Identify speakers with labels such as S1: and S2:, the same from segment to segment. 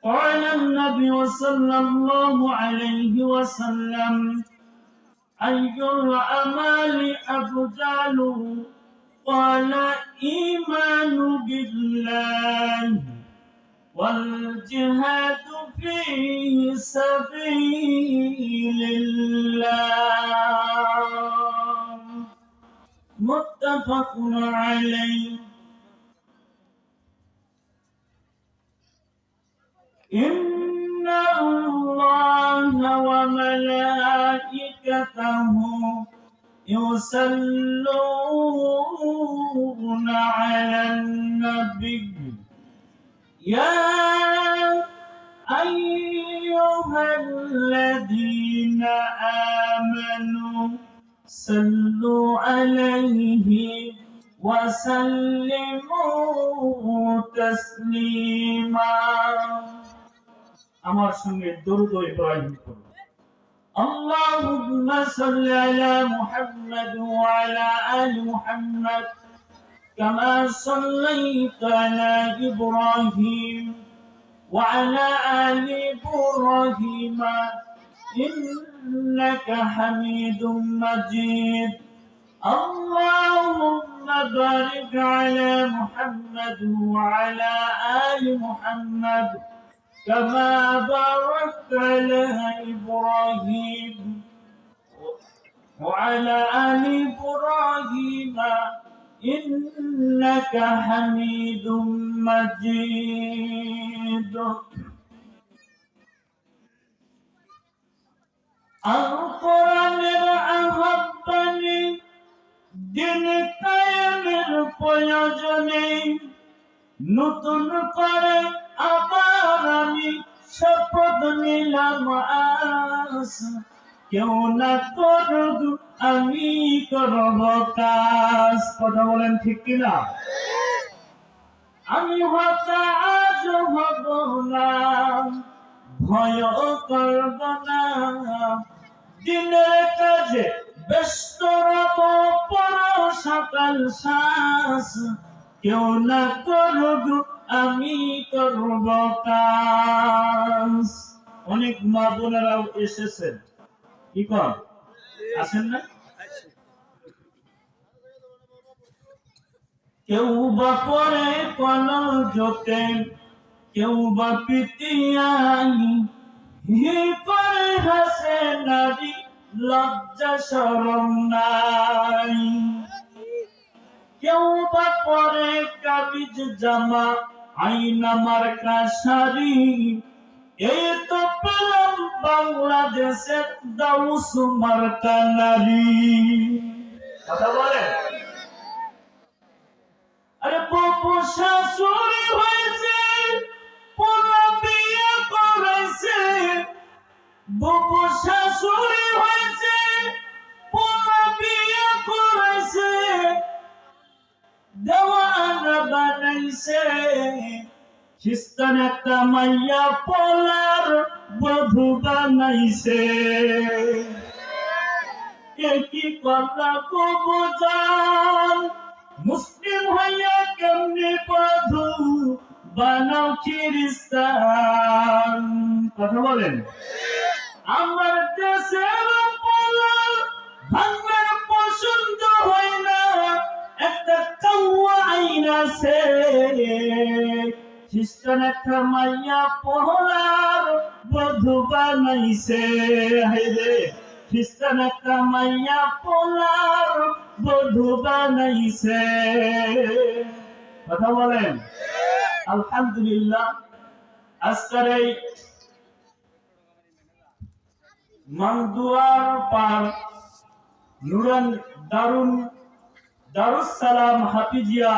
S1: قال النبي صلى الله عليه وسلم أي الأعمال أفضل؟ قال إيمان بالله والجهاد في سبيل الله متفق عليه. إن الله وملائكته يصلون على النبي يا أيها الذين آمنوا صلوا عليه وسلموا تسليما। আমার সঙ্গে দরুদ ইব্রাহিম পড়ুন। اللهم صل على محمد وعلى آل محمد كما صليت على إبراهيم وعلى آل إبراهيم إنك حميد مجيد. اللهم بارك على محمد وعلى آل محمد كما باركت على إبراهيم وعلى آل إبراهيم إنك حميد مجيد. القرآن أحبني দিন কায়েমের প্রয়োজনে নতুন করে আবার আমি শপথ নিলাম আজ কেউ না করুক আমি করব কাজ। কথা বলেন ঠিক কিনা? আমি হতাশ হব না, ভয় করব না, দিনের কাজে ব্যস্ত রব পর সকাল শ্বাস কেউ না করুক আমি করব কাজ। অনেক মা বোনেরাও এসেছেন, কি কর আসেন না? কেউ বা পরে কলজতে, কেউ বা পিতিয়াই হি করে হাসে নারী লজ্জা শরম নাই। কেউ বা পরে কাবিজ জামা আইনা মার্কা শাড়ি, এই তো পেলাম বাংলাদেশের দাউস মার্কা নারী। কথা বলে আরে বাবু শাশুড়ি হয়েছে পোলা বিয়ে করেছে, বাবু শাশুড়ি হয়েছে পোলা বিয়ে করেছে, দেওয়ানা বানাইছে, খ্রিস্টান একটা মাইয়া পোলার বধূ বানাইছে। কি কথা কবু জান, মুসলিম হইয়া কেমনি বধূ বানাও খ্রিস্টান। কথা বলেন আমার দেশের পোলা ভাঙার পছন্দ হয় না, একটা কাউয়া আইন আছে, খ্রিস্টান একটা মাইয়া পোলার বধূ বানাইছে। হাইরে খ্রিস্টান একটা মাইয়া পোলার বধূ বানাইছে। কথা বলেন আলহামদুলিল্লাহ। আজকের এই মানদুয়ার পার নুরান দারুস সালাম হাফিজিয়া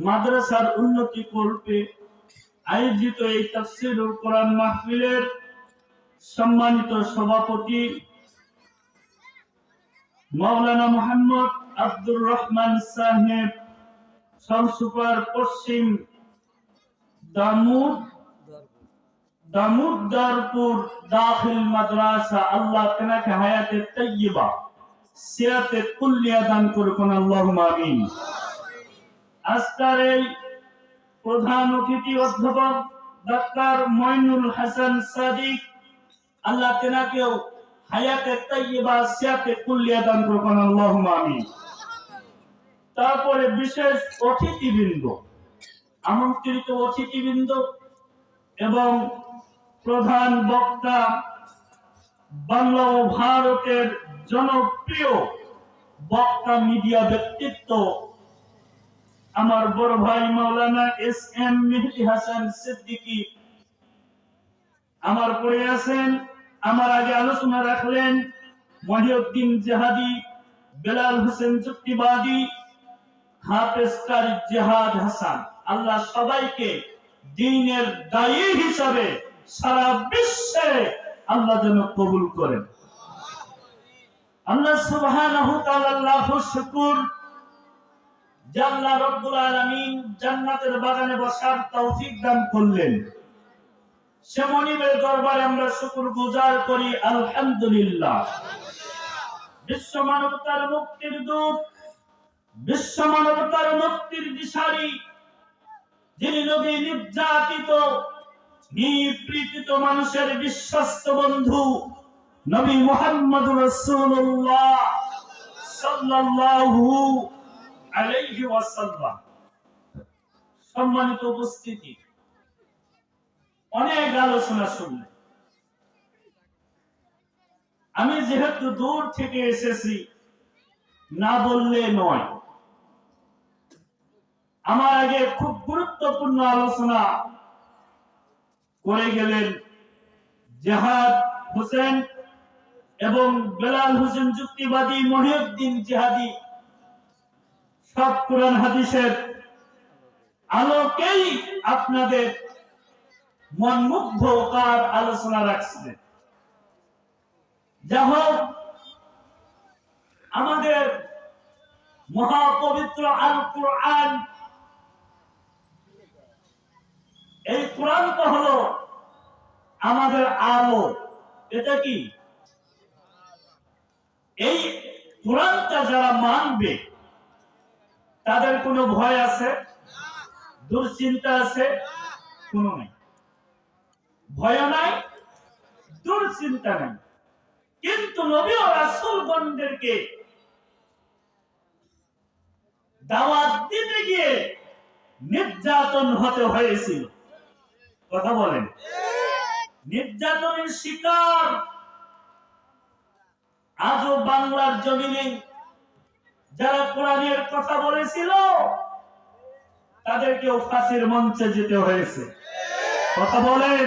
S1: মাদ্রাসার উন্নতি কল্পে আয়োজিত এই তাফসীরুল কোরআন মাহফিলের সম্মানিত সভাপতি মাওলানা মুহাম্মদ আব্দুর রহমান সাহেব, সংসুপার পশ্চিম দামুদ্দারপুর দাখিল মাদ্রাসা, আল্লাহ তেনাকে হায়াতে তাইয়্যিবা সিরাতে কুল্লিয়া দান করুন, আল্লাহুম্মা আমিন। আজকের এই প্রধান অতিথি অধ্যাপক ডাক্তার মইনুল হাসান সাদিক, আল্লাহ তেনাকেও হায়াতে তাইয়্যিবা সিয়াতে কুল্লিয়া দান করুন, আল্লাহুম্মা আমিন। তারপরে বিশেষ অতিথিবৃন্দ, আমন্ত্রিত অতিথিবৃন্দ এবং প্রধান বক্তা, বাংলা ও ভারতের জনপ্রিয় বক্তা মিডিয়া ব্যক্তিত্ব আমার বড় ভাই মাওলানা এস এম মেহেদী হাসান সিদ্দিকী আমার পরে আছেন। আমার আগে আলোচনা রাখলেন মহিউদ্দিন জিহাদি, বেলাল হোসেন যুক্তিবাদী, হাফেজ কারি জিহাদ হাসান। আল্লাহ সবাইকে দ্বীনের দায়ী হিসাবে সারা বিশ্বে আল্লাহ যেন কবুল করেন। আল্লাহ সুবহানাহু ওয়া তাআলা লাখো শুকর যে আল্লাহ রাব্বুল আলামিন জান্নাতের বাগানে বসার তৌফিক দান করলেন। সে মনিবের দরবারে আমরা শুকরগুজার করি, আলহামদুলিল্লাহ। বিশ্ব মানবতার মুক্তির দূত, বিশ্ব মানবতার মুক্তির দিশারি, যিনি নবী নির্যাতিত নিপীড়িত মানুষের বিশ্বস্ত বন্ধু নবী মুহাম্মদুর রাসূলুল্লাহ সাল্লাল্লাহু আলাইহি ওয়াসাল্লাম। সম্মানিত উপস্থিতি, অনেক আলোচনা শুনলেন। আমি যেহেতু দূর থেকে এসেছি, না বললে নয়। আমার আগে খুব গুরুত্বপূর্ণ আলোচনা করে গেলেন জিহাদ হোসেন এবং বেলাল হোসেন যুক্তিবাদী, মহিউদ্দিন জিহাদি। সব কোরআন হাদিসের আলোকেই আপনাদের মনমুগ্ধকর আলোচনা রাখছিলেন। যা হোক, আমাদের মহাপবিত্র আল কোরআন, এই কোরআনটা হলো আমাদের আলো। এটা কি? এই কোরআনটা যারা মানবে তাদের কোনো ভয় আছে, দুশ্চিন্তা আছে? কোনো নাই, ভয় নাই, দুশ্চিন্তা নাই। কিন্তু নবী ও রাসূলগণদেরকে দাওয়াত দিতে গিয়ে নির্যাতন হতে হয়েছিল। কথা বলেন, নির্যাতনের শিকার আজও বাংলার জমিনে যারা কোরআনের কথা বলেছিল তাদেরকেও ফাঁসির মঞ্চে যেতে হয়েছে। কথা বলেন,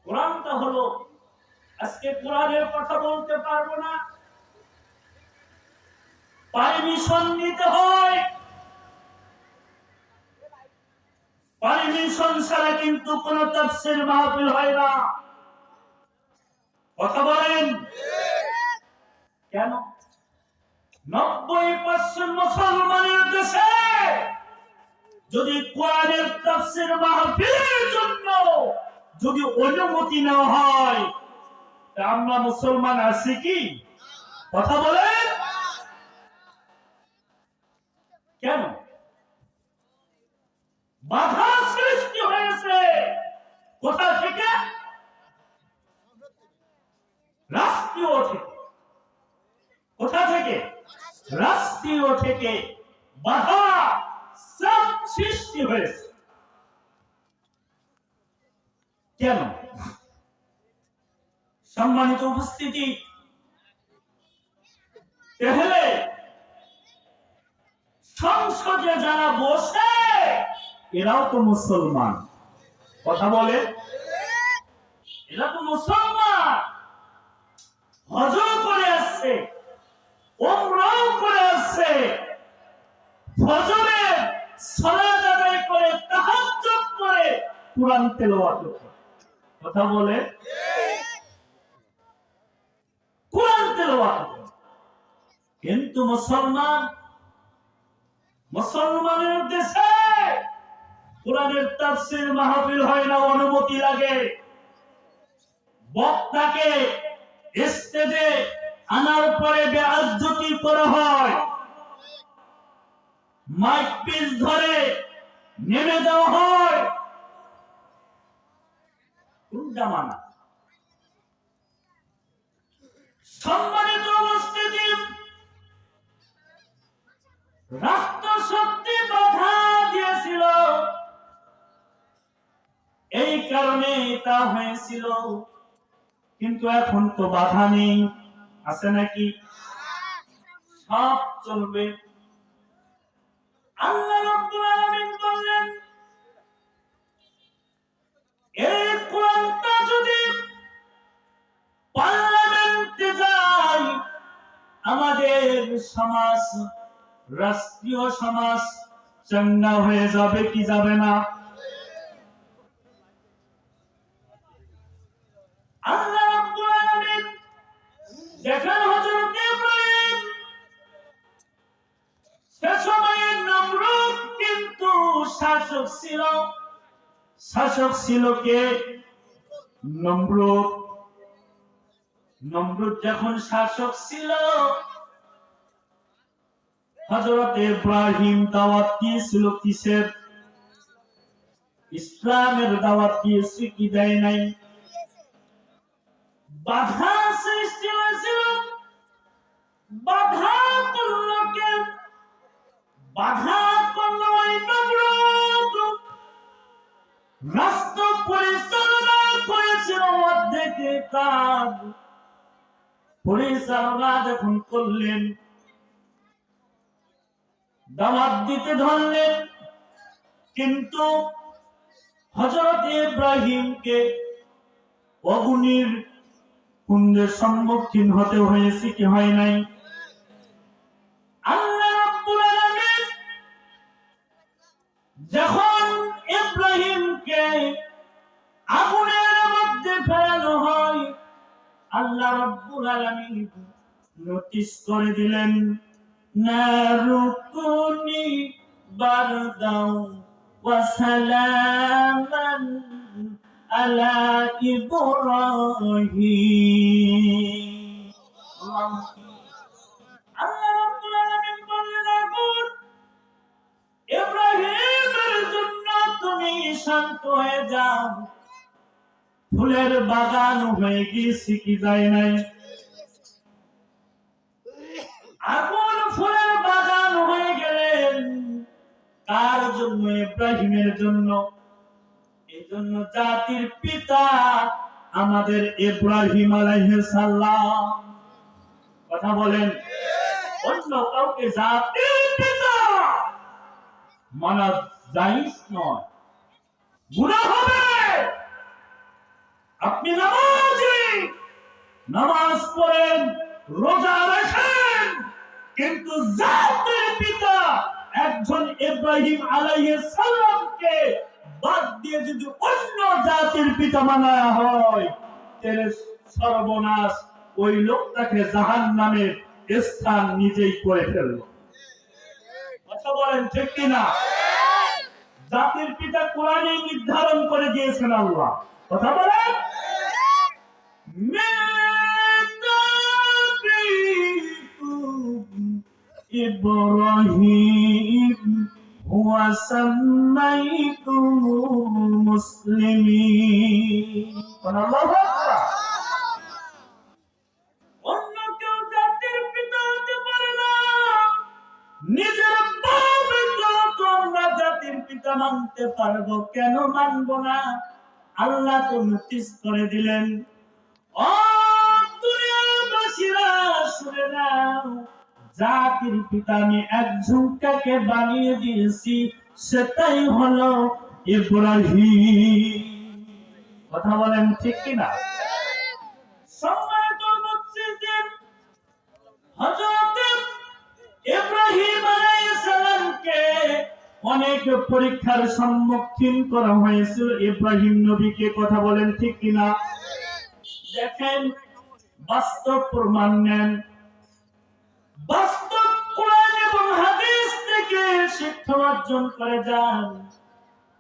S1: কোরআনটা হলো, আজকে কোরআনের কথা বলতে পারবো না, পারমিশন নিতে হয়। পারমিশন ছাড়া কিন্তু কোন তাফসীর মাহফিল হয় না। কথা বলেন কেন? 90% মুসলমানের দেশে যদি কোরআনের তাফসীর মাহফিলের জন্য যদি অনুমতি নেওয়া হয়, তা আমরা মুসলমান আছি কি? কথা বলেন কেন? বাধা সৃষ্টি হয়েছে কোথা থেকে? রাষ্ট্রীয় থেকে। কোথা থেকে? রাষ্ট্রীয় থেকে বাধা সব সৃষ্টি হয়েছে। কেন? সম্মানিত উপস্থিতি, তাহলে সংসদে যারা বসে এরাও তো মুসলমান। কথা বলে, এরা তো মুসলমান। হজও করে আসছে, উমরাও করে আসছে, ফজরের সালাত আদায় করে, তাহাজ্জুদ করে, কুরআন তেলাওয়াত করে। কথা বলে, কুরআন তেলাওয়াত করে। কিন্তু মুসলমানের দেশে কোরআনের তাফসীর মাহফিল হয় না, অনুমতি লাগে। বক্তাকে স্টেজে আনার পরে বেইজ্জতি করা হয়, মাইক পিস ধরে নেমে দেওয়া হয়। কোন জামানা? সম্মানিত উপস্থিতি, রাষ্ট্রশক্তি বাধা দিয়েছিল, এই কারণে তা হয়েছিল। কিন্তু এখন তো বাধা নেই, আছে নাকি? সব চলবে। আল্লাহ রাব্বুল আলামিন বললেন, এই কোরআনটা যদি পার্লামেন্টে যায়, আমাদের সমাজ, রাষ্ট্রীয় সমাজ চাঙ্গা হয়ে যাবে কি যাবে না? আল্লাহ রাব্বুল আলামিন দেখেন, হযরত ইব্রাহিম, সে সময়ে নমরুদ কিন্তু শাসক ছিল। শাসক ছিল কে? নমরুদ। নমরুদ যখন শাসক ছিল, হযরত ইব্রাহিম দাওয়াত দিয়েছিল কিসের? ইসলামের দাওয়াত দিয়েছে কি দেয় নাই? বাধা সৃষ্টি হয়েছিল। বাধা করল কে? বাধা করল ওই নমরুদ। রাষ্ট্র পরিচালনা করেছিল অর্ধেকে কাজ। পরিচালনা যখন করলেন, দাওয়াত দিতে ধরলেন, কিন্তু হযরত ইব্রাহিমকে অগ্নির কুণ্ডের সম্মুখীন হতে হয়েছে কি হয় নাই? আল্লাহ রাব্বুল আলামিন যখন ইব্রাহিমকে আগুনের মধ্যে ফেলানো হয়, আল্লাহ রাব্বুল আলামিন নোটিশ করে দিলেন, নারুকুনি বারদাও ওয়া সালামান আলা ইব্রাহিম। আল্লাহ রাব্বুল আলামিন বললেন, আগুন ইব্রাহিমের জন্য তুমি শান্ত হয়ে যাও। ফুলের বাগান হয়ে গিয়েছে কি যায় নাই? আগুন ফুলের বাগান হয়ে গেলেন। কার জন্য? ইব্রাহিমের জন্য। এই জন্য জাতির পিতা আমাদের ইব্রাহিম আলাইহিস সালাম। কথা বলেন, অন্য কাউকে জাতির পিতা মানা জায়েজ নয়, গুনাহ হবে। আপনি নামাজি, নামাজ পড়েন, রোজা রাখেন, কিন্তু জাতির পিতা একজন ইব্রাহিম আলাইহিস সালামকে বাদ দিয়ে যদি অন্য জাতির পিতা মানা হয়, তাহলে সর্বনাশ। ওই লোকটাকে জাহান্নামের স্থান নিজেই করে ফেলল। কথা বলেন ঠিক কিনা? জাতির পিতা কোরআনে নির্ধারণ করে দিয়েছেন আল্লাহ। কথা বলেন, ইব্রাহিম ওয়া সাম্মাইতুমুল মুসলিমিন। আল্লাহু আকবার। অন্য কেউ জাতির পিতা হতে পারে না। নিজের বাপের তো আমরা জাতির পিতা মানতে পারবো, কেন মানবো না? আল্লাহ তো নোটিশ করে দিলেন, ও দুনিয়াবাসীরা শুনে নাও, জাতির পিতা আমি একজনকে বানিয়ে দিয়েছি, সেটাই হলো ইব্রাহিম। কথা বলেন ঠিক কিনা? সম্মানিত মুসলিম, হযরত ইব্রাহিম আলাইহিস সালামকে অনেক পরীক্ষার সম্মুখীন করা হয়েছিল ইব্রাহিম নবীকে। কথা বলেন ঠিক কিনা? দেখেন, বাস্তব প্রমাণ নেন, বাস্তব কোরআন এবং হাদিস থেকে শিক্ষা অর্জন করে যান।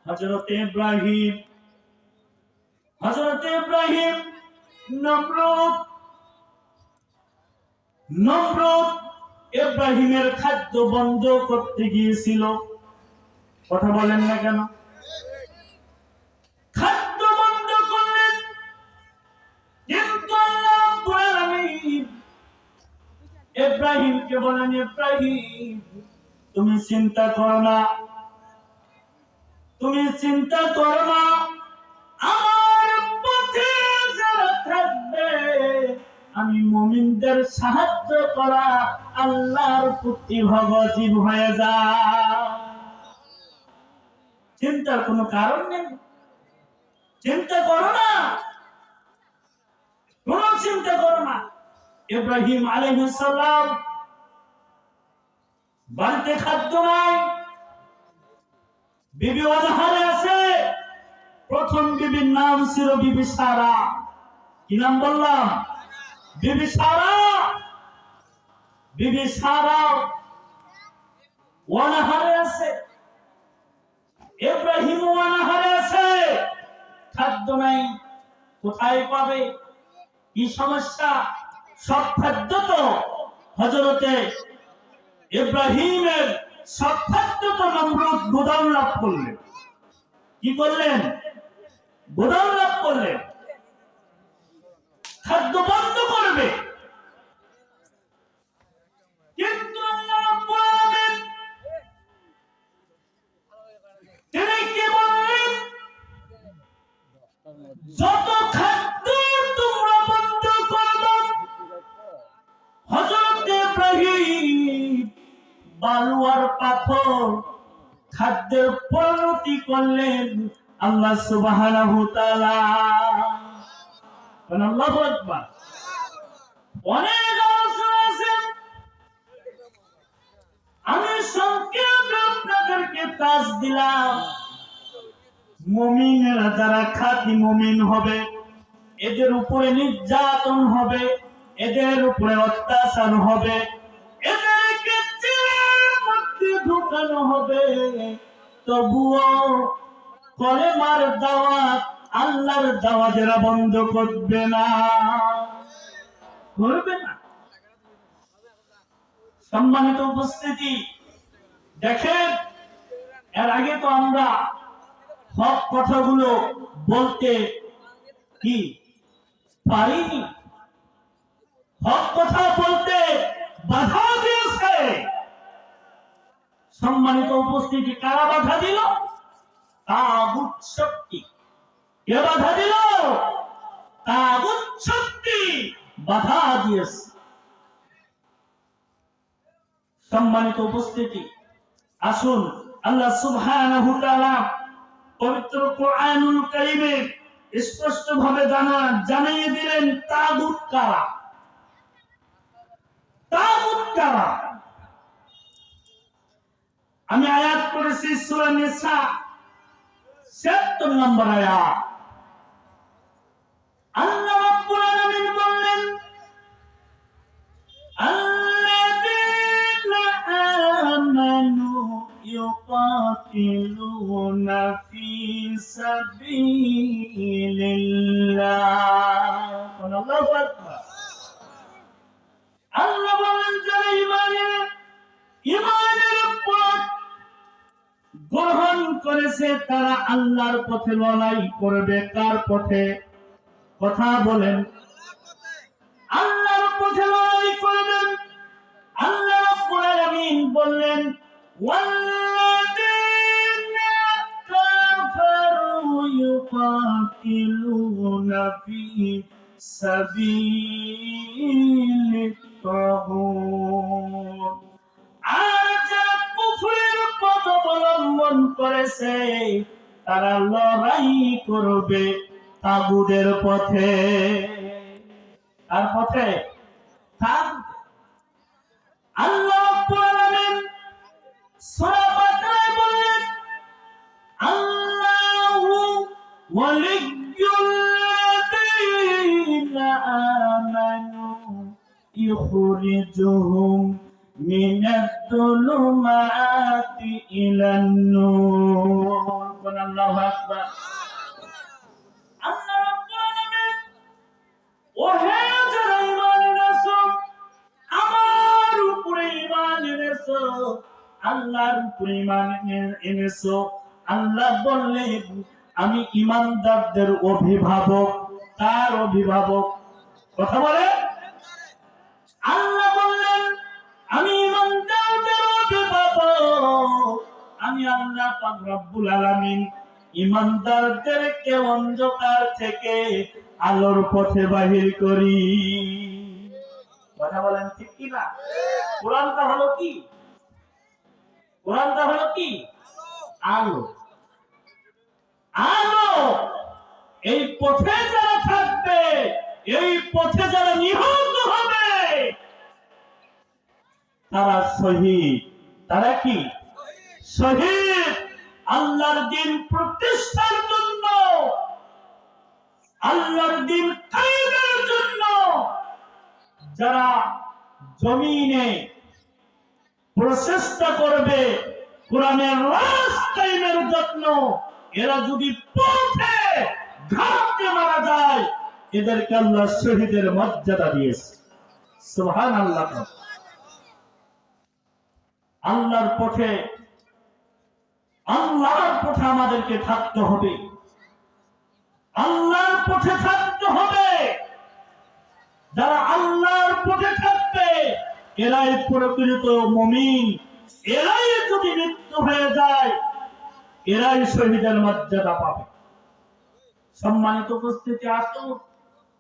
S1: হযরত ইব্রাহিম নমরুদ ইব্রাহিমের খাদ্য বন্ধ করতে গিয়েছিল। কথা বলেন না কেন? খাদ্য বন্ধ করলেন, কিন্তু আল্লাহ রাব্বুল আলামিন ইব্রাহিমকে বলেন, ইব্রাহিম তুমি চিন্তা করো না, তুমি চিন্তা করো না, আমার পথে যারা থাকবে আমি মুমিনদের সাহায্য করা আল্লাহর প্রতি ভগজীব হয়ে যায়। চিন্তার কোনো কারণ নেই, চিন্তা করো না, কোনো চিন্তা করো না। ইব্রাহিম আলাইহিস সালাম বাড়িতে খাদ্য নাই, বিবি অনাহারে আছে। প্রথম বিবির নাম ছিল বিবি সারা। কি নাম বললাম? বিবি সারা। বিবি সারা অনাহারে আছে, ইব্রাহিম অনাহারে আছে, খাদ্য নাই, কোথায় পাবে? কি সমস্যা? সব খাদ্য তো হযরতে ইব্রাহিমের সব খাদ্য তো নমরুদ গোদাম লাভ করলেন। কি করলেন? গোদাম লাভ করলেন, খাদ্য বন্ধ করবে। কিন্তু আল্লাহ রাব্বুল আলামিন তিনি কি বললেন? যত খাদ্য তোমরা বন্ধ করবে, হযরত ইব্রাহিম বালু আর পাথর খাদ্যের পরিণতি করলেন আল্লাহ সুবহানাহু ওয়া তাআলা। আল্লাহু আকবার। অনেক আলোচনা আছে, আমি সংক্ষেপে আপনাদেরকে কাজ দিলাম। মুমিনেরা যারা খাঁটি মুমিন হবে, এদের উপরে নির্যাতন হবে, এদের উপরে অত্যাচার হবে, এদেরকে জেলের মধ্যে ঢুকানো হবে, তবুও কলেমার দাওয়াত, আল্লাহর দাওয়াত এরা বন্ধ করবে না, করবে না। সম্মানিত উপস্থিতি, দেখেন এর আগে তো আমরা হক কথাগুলো বলতে কি পারিনি, হক কথা বলতে বাধা দিয়েছে। সম্মানিত উপস্থিতি, কারা বাধা দিল? তাগুত শক্তি। কে বাধা দিল? তাগুত শক্তি বাধা দিয়েছে। সম্মানিত উপস্থিতি, আসুন আল্লাহ সুবহানাহু ওয়া তাআলা পবিত্র কোরআনুল কারীমে স্পষ্ট ভাবে জানিয়ে দিলেন তাগুত কারা। তাগুত কারা? আমি আয়াত পড়েছি সূরা নিসা ৭৭ নম্বর আয়াত। আল্লাহ রাব্বুল আলামিন বললেন, আল্লাযীনা আমানু ইউকাতিলুনা ফি সাবিলিল্লাহ। আল্লাহু আকবার। আল্লাহ বলেন, যারা ঈমানের পথ গ্রহণ করেছে তারা আল্লাহর পথে লড়াই করবে। কার পথে? কথা বলেন। আল্লাহর পথে লড়াই করবেন। আল্লাহ রাব্বুল আলামিন বললেন, ওয়াল্লাযীনা কাফারু ইউকাতিলুনা ফি সাবিলিত তাগুত। আর যারা কুফরের পথ অবলম্বন করেছে তারা লড়াই করবে তাগুতের পথে। তার পথে আল্লাহ রাব্বুল আলামিন সূরা বাকারায় বললেন, আল্লাহু ওয়ালিয়্যুল্লাযীনা আমানু ইখরিজুহুম মিনাদ-দুলুমাতি ইলান-নূর। আল্লাহু আকবার। আল্লাহ রাব্বুল আলামিন, ওহে যারা ঈমান এনেছো, আমার উপরে করেছো, আল্লাহর উপরে ঈমান এনেছো। আল্লাহ বললেন আমি ঈমানদারদের অভিভাবক। তার অভিভাবক? কথা বলে। আল্লাহ বললেন আমি ঈমানদারদের অভিভাবক। আমি আল্লাহ পাক রব্বুল আলামিন ঈমানদারদেরকে অন্ধকার থেকে আলোর পথে বাহির করি। কথা বলেন ঠিক কি না? কোরআনটা হলো কি? কোরআনটা হলো কি? আলো। আলো। এই পথে যারা থাকবে, এই পথে যারা নিহত হবে, তারা শহীদ। তারা কি? শহীদ। আল্লাহর দ্বীন প্রতিষ্ঠার জন্য, আল্লাহর দ্বীন কায়েমের জন্য যারা জমিনে প্রচেষ্টা করবে কোরআনের রাজ কায়েমের জন্য, এরা যদি পথে ঘাটে মারা যায়, এদেরকে আল্লাহ শহীদের মর্যাদা দিয়েছে। সুবহানাল্লাহ। আল্লাহর পথে, আল্লাহর পথে আমাদেরকে থাকতে হবে। আল্লাহর পথে থাকতে হবে। যারা আল্লাহর পথে থাকবে এরাই প্রকৃত মুমিন। এরাই যদি মৃত্যু হয়ে যায়, এরাই শহীদের মর্যাদা পাবে। সম্মানিত উপস্থিতি, আসুন,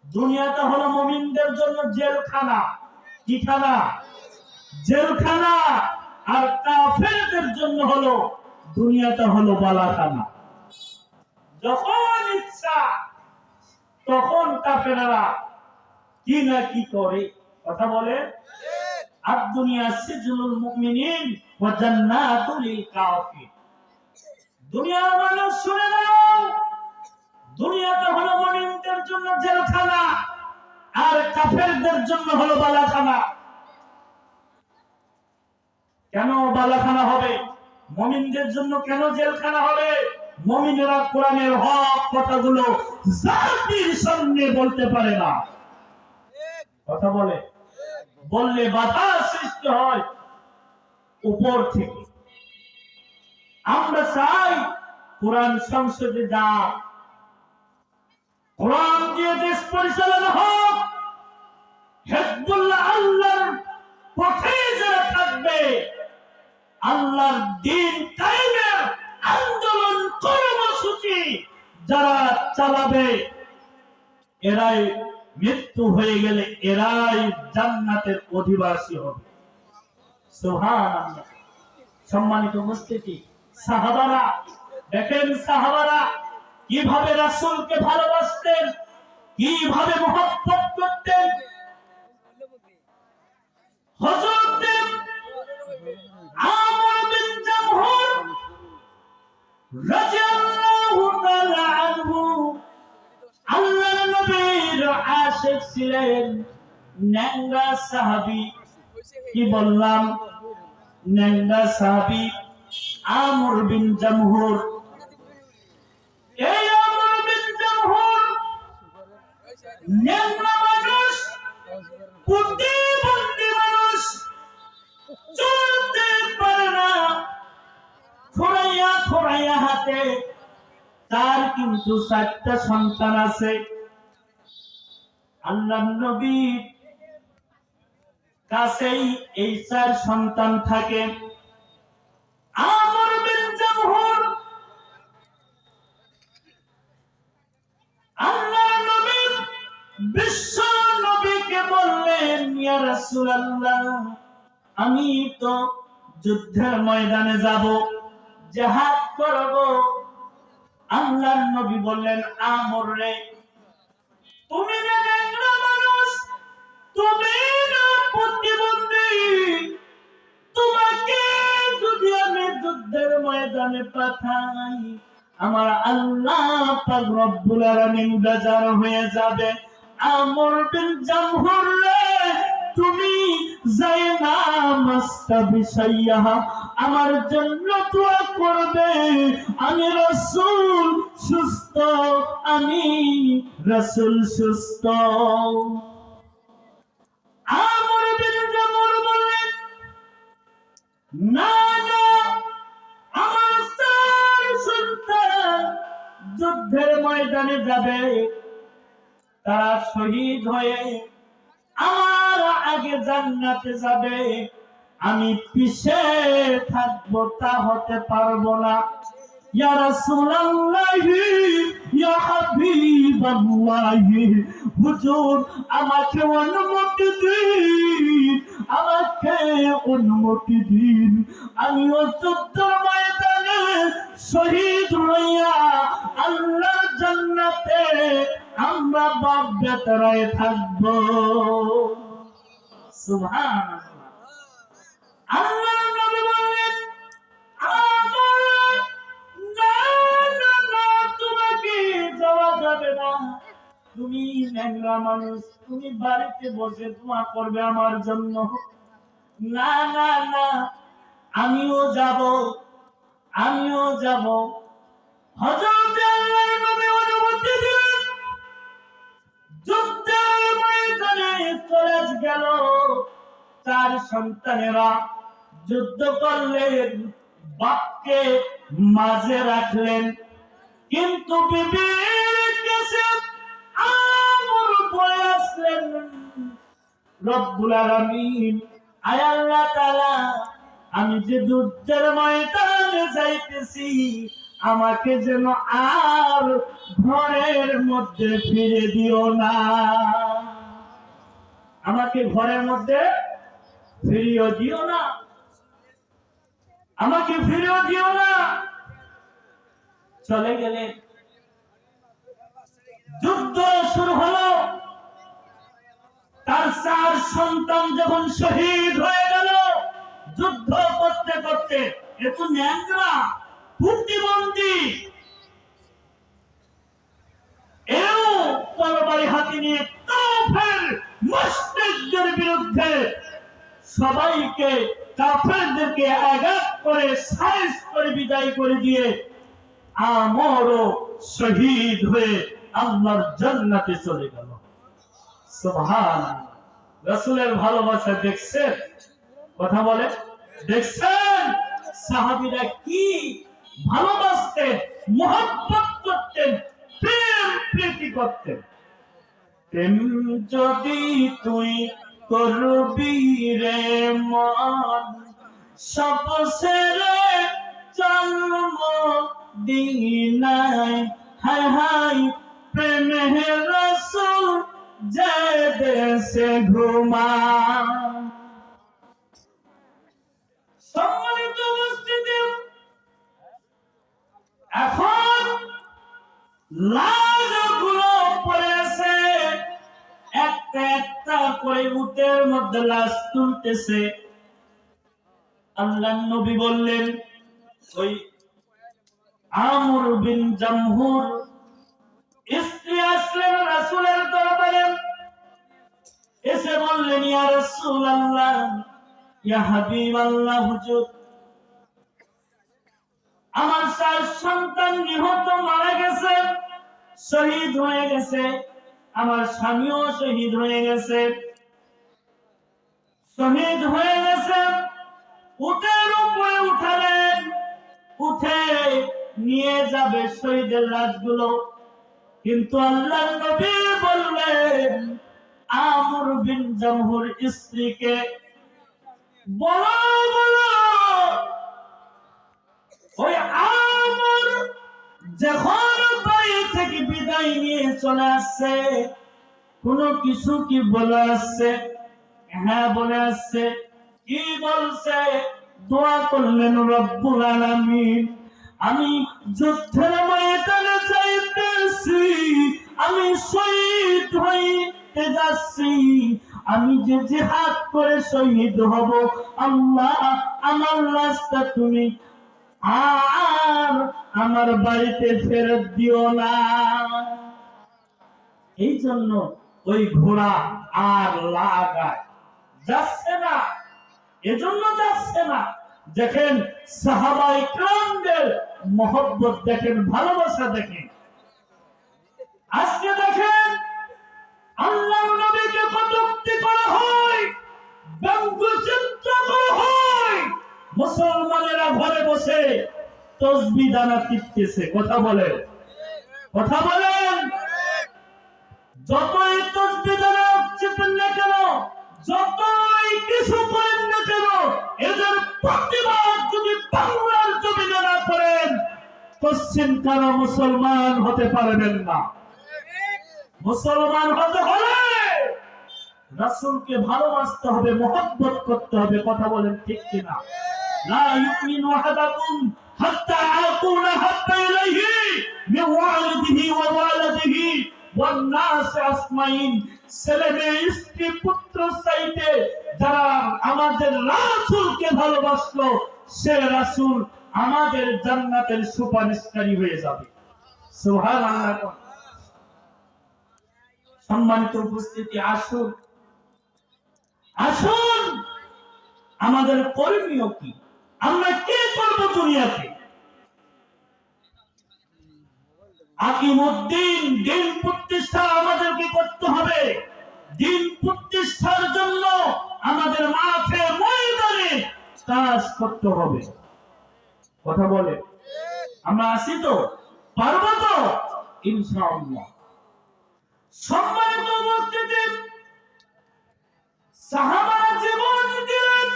S1: দুনিয়াটা হলো মুমিনদের জন্য জেলখানা। কি খানা? জেলখানা। আর কাফেরদের জন্য হলো দুনিয়াটা হলো বালাখানা। যখন ইচ্ছা তখন কাফেররা কি না কি করে। কথা বলে। আর দুনিয়া সিজনুল মুমিনিন ওয়া জান্নাতুল লিল কাফির। দুনিয়ার মানুষ শুনে নাও, দুনিয়াটা হলো মুমিনদের জন্য জেলখানা, আর কাফেরদের জন্য হলো বালাখানা। কেন বালাখানা হবে? মুমিনদের জন্য কেন জেলখানা হবে? মুমিনেরা কোরআনের হক কথাগুলো জাতির সামনে বলতে পারে না। কথা বলে। বললে বাধা সৃষ্টি হয় উপর থেকে। আমরা চাই কোরআন সংসদে যা, কোরআন দিয়ে দেশ পরিচালনা হোক। হিজবুল্লাহ আল্লাহর পথে যারা থাকবে, আল্লাহর দ্বীন কায়েমের আন্দোলন কর্মসূচি যারা চালাবে, এরাই মৃত্যু হয়ে গেলে এরাই জান্নাতের অধিবাসী হবে। সুবহানাল্লাহ। সম্মানিত উপস্থিতি, সাহাবারা দেখেন, সাহাবারা কিভাবে রাসূলকে ভালোবাসতেন, কিভাবে মহব্বত করতেন। হযরত আমর বিন জামহুর রাদিয়াল্লাহু তাআলা আনহু আল্লাহর নবীর আশিক ছিলেন, নেঙ্গা সাহাবী। কি বললাম? নেঙ্গা সাহাবী আমর বিন জামহুর। এই আমর বিন জামহুর নেঙ্গা মানুষ, প্রতিবন্ধী মানুষ, চলতে পারে না, খোঁড়াইয়া খোঁড়াইয়া হাতে। তার কিন্তু 4টা সন্তান আছে। আল্লাহর নবীর কাছেই এই 4 সন্তান থাকে। আমর বিন জামহুর আল্লাহর নবী বিশ্ব নবীকে বললেন, ইয়া রাসূলুল্লাহ, আমি তো যুদ্ধের ময়দানে যাব, জিহাদ করব। আল্লাহর নবী বললেন, আমর রে, তুমি যে নেংরা মানুষ, তুমি না প্রতিবন্ধী, তোমাকে যদি আমি যুদ্ধের ময়দানে পাঠাই, আমার আল্লাহ পাক রব্বুল আলামিন বেজার হয়ে যাবে। আমর বিন জামহুর রে, তুমি যায়না মাস্তাবিশাইয়া আমার জন্য দোয়া করবে। আমি রাসূল সুস্থ, আমি রাসূল সুস্থ। আমর বিন জামহুর বললেন, না না, আমার চার সন্তান যুদ্ধের ময়দানে যাবে, তারা শহীদ হয়ে আমার আগে জান্নাতে যাবে, আমি পিছে থাকবো, তা হতে পারবো না। ইয়া রাসূলুল্লাহ, ইয়া হাবিবাল্লাহ, হুজুর আমাকে অনুমতি দিন, আমাকে অনুমতি দিন, আমিও যুদ্ধের ময়দানে শহীদ হইয়া আল্লাহর জান্নাতে আমরা বাপ বেটারায় থাকবো। সুবহানাল্লাহ। আল্লাহর নবী বললেন, আমার না না না, তোমাকে যাওয়া যাবে না, তুমি ন্যাংরা মানুষ, তুমি বাড়িতে বসে দোয়া করবে আমার জন্য। না না না, আমিও যাব, আমিও যাব। হযরত আল্লাহর নবী অনুমতি দিলেন, যুদ্ধের ময়দানে চলে গেল। চার সন্তানেরা যুদ্ধ করলেন, বাপকে মাঝে রাখলেন, কিন্তু বিবির কাছে আমর বলে আসলেন, রব্বুল আলামিন, আয় আল্লাহ তাআলা, আমি যে যুদ্ধের ময়দানে যাইতেছি, আমাকে যেন আর ঘরের মধ্যে ফিরে দিও না, আমাকে ঘরের মধ্যে ফিরিয়ে দিও না, আমাকে ফিরিয়ে দিও না। চলে গেলেন। যুদ্ধ শুরু হলো। তার চার সন্তান যখন শহীদ হয়ে গেল, যুদ্ধ করতে করতে, এত ন্যাংরা প্রতিবন্ধী, এও তরবারি হাতে নিয়ে কাফের মুশরিকদের বিরুদ্ধে সবাইকে, কাফেরদেরকে আঘাত করে সাইজ করে বিদায় করে দিয়ে আমরও শহীদ হয়ে আল্লাহর জান্নাতে চলে গেল। সুবহানাল্লাহ। রাসূলের ভালোবাসা দেখছেন? কথা বলে, দেখছেন সাহাবীরা কি ভালোবাসতেন, মহব্বত করতেন, প্রেম প্রীতি করতেন। প্রেম যদি তুই করবি রে মন, সব ছেড়ে জন্ম দিনাই, হায় হায় প্রেমে রাসূল যে দেশে ঘুমা। সম্মানিত উপস্থিতি, এখন লাশগুলো পড়েছে, একটা একটা করে উটের মধ্যে লাশ তুলতেছে। আল্লাহর নবী বললেন, ওই আমর বিন জামহুর স্ত্রী আসলেন রাসূলের দরবারে, এসে বললেন, ইয়া রাসূলুল্লাহ, ইয়া হাবিবাল্লাহ, হুজুর আমার চার সন্তান নিহত, মারা গেছে, শহীদ হয়ে গেছে, আমার স্বামীও শহীদ হয়ে গেছে, শহীদ হয়ে গেছে। উটের উপরে উঠালেন, উঠে নিয়ে যাবে শহীদের লাশগুলো, কিন্তু আল্লাহর নবী বললেন আমর বিন জামহুর স্ত্রীকে, বলো বলো, ওই আমর যখন বাড়ি থেকে বিদায় নিয়ে চলে আসছে, কোনো কিছু কি বলে আসছে? হ্যাঁ বলে আসছে। কি বলছে? দোয়া করলেন, রব্বুল আলামিন, আমি যুদ্ধের ময়দানে যাইতেছি, আমি শহীদ হইতে যাচ্ছি, আমি যে জিহাদ করে শহীদ হব, আল্লাহ আমার লাশটা তুমি আর আমার বাড়িতে ফেরত দিও না। এই জন্য ওই ঘোড়া আর লাগায় যাচ্ছে না, এজন্য যাচ্ছে না। দেখেন সাহাবায়ে কেরামদের মহব্বত দেখেন, ভালোবাসা দেখেন। আজকে দেখেন আল্লাহর নবীকে কটূক্তি করা হয়, ব্যঙ্গচিত্র করা হয়, মুসলমানেরা ঘরে বসে তসবিহ দানা টিপতেছে। কথা বলেন, কথা বলেন। যতই তসবিহ দানা টিপেন না কেন, যতই কিছু করেন না কেন, এদের প্রতিবাদ যদি বাংলার জমিনে না করেন, পশ্চিম কারো মুসলমান হতে পারবেন না। মুসলমান হতে হলে রাসূলকে ভালোবাসতে হবে, মহব্বত করতে হবে। কথা বলেন ঠিক কিনা? লা ইউমিনু আহাদাকুম হাত্তা আকুনা হাব্বা ইলাইহি মিন ওয়ালিদিহি ওয়া ওয়ালাদিহি ওয়ান নাস আসমাইন। ছেলে মেয়ে স্ত্রী পুত্র চাইতে যারা আমাদের রাসূলকে ভালোবাসলো, সে রাসূল আমাদের জান্নাতের সুপারিশকারী হয়ে যাবে। সুবহানাল্লাহ। সম্মানিত উপস্থিতি, আসুন আসুন, আমাদের করণীয় কি? আমরা কি করব দুনিয়াতে? আকিমুদ্দিন, দিন প্রতিষ্ঠা আমাদেরকে করতে হবে। দিন প্রতিষ্ঠার জন্য আমাদের মাঠে ময়দানে কাজ করতে হবে। কথা বলে, আমরা আছি তো? পারবো তো? ইনশাআল্লাহ। সম্মানিত উপস্থিতি, সাহাবারা জীবন দিলেন,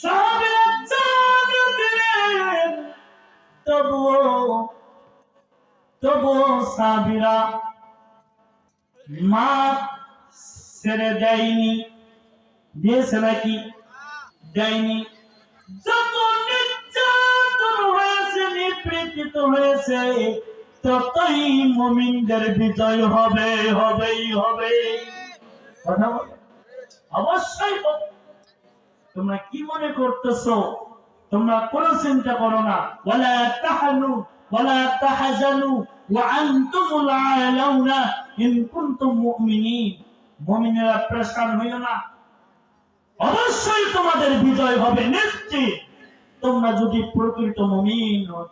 S1: সাহাবীরা জান দিলেন, তবুও সাহাবীরা মা ছেড়ে দেয়নি। দিয়েছে নাকি? দেয়নি। যত নির্যাতন হয়েছে, নিপীড়িত হয়েছে, ততই মুমিনদের বিজয় হবে, হবেই হবে। কথা বলে, অবশ্যই। তোমরা কি মনে করতেছো? তোমরা কোনো চিন্তা করো না। ওয়ালা তাহানু ওয়ালা তাহজানু ওয়া আনতুমুল আলাউনা ইন কুনতুম মুমিনিন। মুমিনেরা পেরেশান হইও না, অবশ্যই তোমাদের বিজয় হবে নিশ্চিত, তোমরা যদি প্রকৃত মুমিন হও।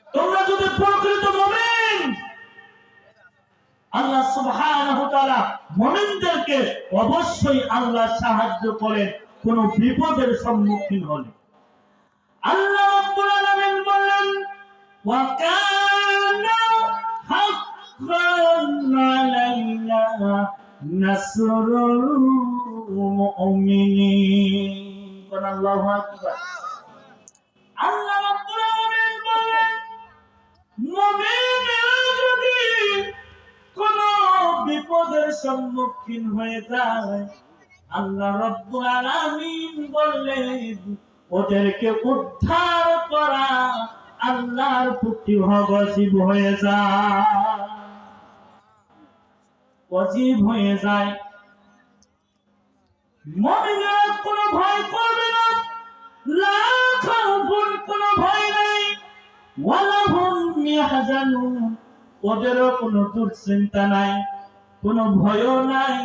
S1: তোমরা যদি প্রকৃত মুমিন, আল্লাহ সুবহানাহু ওয়া তাআলা মুমিনদেরকে অবশ্যই আল্লাহ সাহায্য করেন কোন বিপদের সম্মুখীন হলে। আল্লাহ রাব্বুল আলামিন বলেন, ওয়া কানা হাক্কান আলাইনা নাসরুল মুমিনিন। আল্লাহু আকবার। আল্লাহ রাব্বুল আলামিন বলেন, মুমিনরা যদি কোন বিপদের সম্মুখীন হয়ে যায়, আল্লাহ রাব্বুল আলামিন বললেন ওদেরকে উদ্ধার করা আল্লাহর প্রতি ওয়াজিব হয়ে যায়, ওয়াজিব হয়ে যায়। মুমিনরা কোনো ভয় করবে না, লা খাউফুন, কোনো ভয় নাই, ওয়ালা হুম ইয়াহজানুন, ওদেরও কোনো দুশ্চিন্তা নাই, কোনো ভয়ও নাই,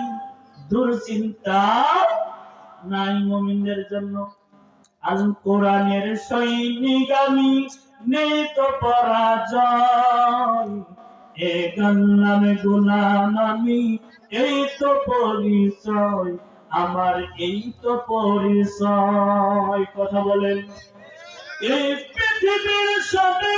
S1: দুশ্চিন্তা নাই মুমিনদের জন্য। আল কোরআনের সৈনিকামি নেই তো পরাজয়, এ গান্নামে গুলামি এই তো পরিচয়, আমার এই তো পরিচয়। কথা বলেন, এই পৃথিবীর সবে